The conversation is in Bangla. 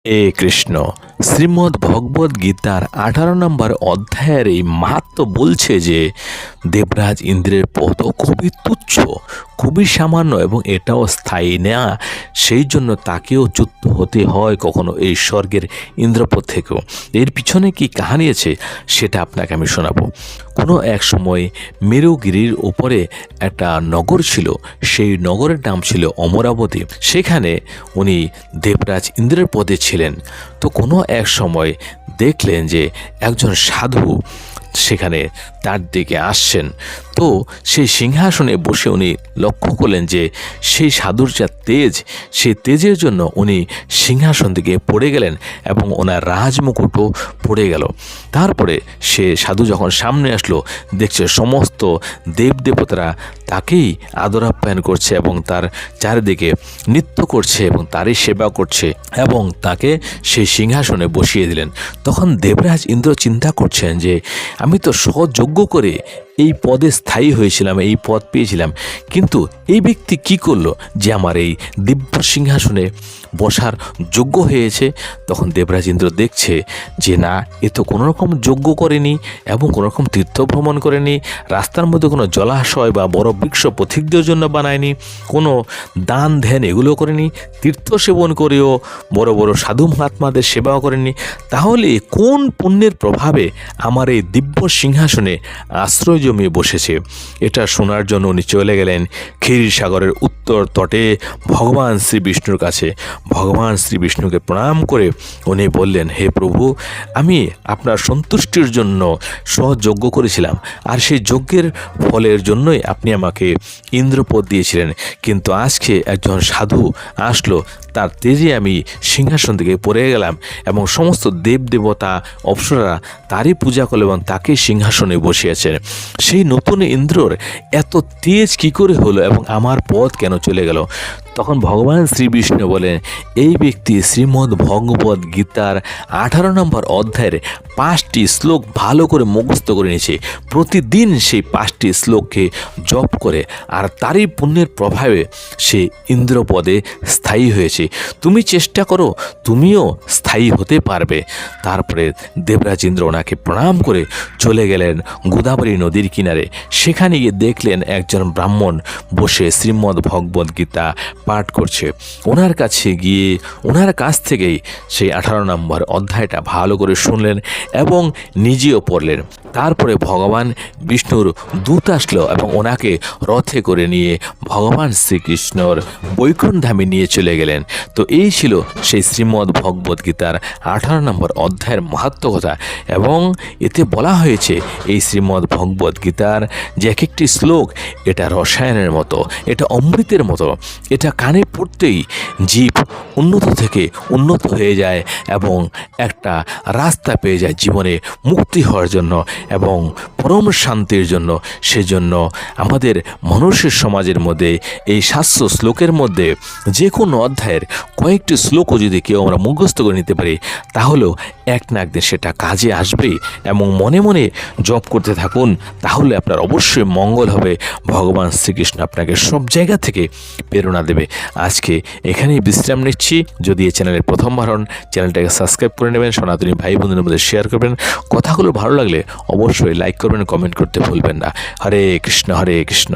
এ কৃষ্ণ। শ্রীমদ্ ভগবদ গীতার 18 নম্বর অধ্যায়ের এই মাহাত্ম্য বলছে যে দেবরাজ ইন্দ্রের পদ খুবই তুচ্ছ, খুবই সামান্য এবং এটাও স্থায়ী না। সেই জন্য তাকেও চ্যুত হতে হয় কখনো এই স্বর্গের ইন্দ্রপদ থেকেও। এর পিছনে কি কাহিনী আছে সেটা আপনাকে আমি শোনাবো। কোনো এক সময় মেরুগিরির উপরে একটা নগর ছিল, সেই নগরের নাম ছিল অমরাবতী। সেখানে উনি দেবরাজ ইন্দ্রের পদে ছিলেন। তো কোনো এক সময় দেখলেন যে একজন সাধু সেখানে তার দিকে আসছেন। তো সেই সিংহাসনে বসে উনি লক্ষ্য করলেন যে সেই সাধুর যা তেজ, সেই তেজের জন্য উনি সিংহাসন থেকে পড়ে গেলেন এবং ওনার রাজমুকুটও পড়ে গেল। তারপরে সে সাধু যখন সামনে আসলো, দেখছে সমস্ত দেবদেবতারা তাকেই আদর আপ্যায়ন করছে এবং তার চারিদিকে নৃত্য করছে এবং তারই সেবা করছে এবং তাকে সেই সিংহাসনে বসিয়ে দিলেন। তখন দেবরাজ ইন্দ্র চিন্তা করছেন যে আমি তো সযজ্ঞ করে এই পদে স্থায়ী হয়েছিলাম, এই পদ পেয়েছিলাম, কিন্তু এই ব্যক্তি কি করলো যে আমার এই দিব্য সিংহাসনে বসার যোগ্য হয়েছে। তখন দেবরাজ ইন্দ্র দেখছে যে না, এ তো কোনো রকম যজ্ঞ করেনি এবং কোনো রকম তীর্থ ভ্রমণ করেনি, রাস্তার মধ্যে কোনো জলাশয় বা বড় বৃক্ষ পথিকদের জন্য বানায়নি, কোনো দান ধ্যান এগুলো করেনি, তীর্থ সেবন করেও বড় বড় সাধু মহাত্মাদের সেবাও করেনি। তাহলে কোন পুণ্যের প্রভাবে আমার এই দিব্য সিংহাসনে আশ্রয় জমিয়ে বসেছে? এটা শোনার জন্য উনি চলে গেলেন ক্ষীর সাগরের উত্তর তটে ভগবান শ্রী বিষ্ণুর কাছে। ভগবান শ্রী বিষ্ণুকে প্রণাম করে উনি বললেন, হে প্রভু, আমি আপনার সন্তুষ্টির জন্য সযজ্ঞ করেছিলাম, আর সেই যজ্ঞের ফলের জন্যই আপনি আমাকে ইন্দ্রপদ দিয়েছিলেন, কিন্তু আজকে একজন সাধু আসলো, তার তেজে আমি সিংহাসন থেকে পড়ে গেলাম এবং সমস্ত দেবদেবতা অপ্সরারা তারই পূজা করল এবং তাকে সিংহাসনে বসিয়েছেন। সেই নতুন ইন্দ্রর এত তেজ কি করে হলো এবং আমার পদ কেন চলে গেল? তখন ভগবান শ্রী বিষ্ণু বলেন, এই ব্যক্তি শ্রীমদ্ ভগবদ গীতার 18 নম্বর অধ্যায়ের 5টি শ্লোক ভালো করে মুখস্থ করে নিয়েছে। প্রতিদিন সেই 5টি শ্লোককে জপ করে, আর তারই পুণ্যের প্রভাবে সে ইন্দ্রপদে স্থায়ী হয়েছে। তুমি চেষ্টা করো, তুমিও স্থায়ী হতে পারবে। তারপরে দেবরাজ ইন্দ্র ওনাকে প্রণাম করে চলে গেলেন গোদাবরী নদীর কিনারে। সেখানে গিয়ে দেখলেন একজন ব্রাহ্মণ বসে শ্রীমদ্ ভগবদ গীতা পাঠ করছে। ওনার কাছে গিয়ে ওনার কাছ থেকেই সেই 18 নম্বর অধ্যায়টা ভালো করে শুনলেন এবং নিজেও পড়লেন। তারপরে ভগবান বিষ্ণুর দূত আসলো এবং ওনাকে রথে করে নিয়ে ভগবান শ্রীকৃষ্ণর বৈকুণ্ঠধামে নিয়ে চলে গেলেন। তো এই ছিল সেই শ্রীমদ্ ভগবদ গীতার 18 নম্বর অধ্যায়ের মাহাত্ম্য কথা। এবং এতে বলা হয়েছে এই শ্রীমদ্ ভগবদ গীতার যে এক একটি শ্লোক এটা রসায়নের মতো, এটা অমৃতের মতো। এটা কানে পড়তেই জীব উন্নত থেকে উন্নত হয়ে যায় এবং একটা রাস্তা পেয়ে যায় জীবনে মুক্তি হওয়ার জন্য এবং পরম শান্তির জন্য। সেজন্য আমাদের মানুষের সমাজের মধ্যে এই 700 শ্লোকের মধ্যে যে কোনো অধ্যায়ের কয়েকটি শ্লোকও যদি কেউ আমরা মুখস্থ করে নিতে পারি, তাহলেও এক না একদিন সেটা কাজে আসবে এবং মনে মনে জপ করতে থাকুন, তাহলে আপনার অবশ্যই মঙ্গল হবে। ভগবান শ্রীকৃষ্ণ আপনাকে সব জায়গা থেকে প্রেরণা দেবে। আজকে এখানেই বিশ্রাম নিচ্ছি। যদি এই চ্যানেলে প্রথমবার হন, চ্যানেলটাকে সাবস্ক্রাইব করে নেবেন, সনাতনী ভাই বোনদের মধ্যে শেয়ার করবেন। কথাগুলো ভালো লাগলে অবশ্যই লাইক করবেন, কমেন্ট করতে ভুলবেন না। হরে কৃষ্ণ, হরে কৃষ্ণ।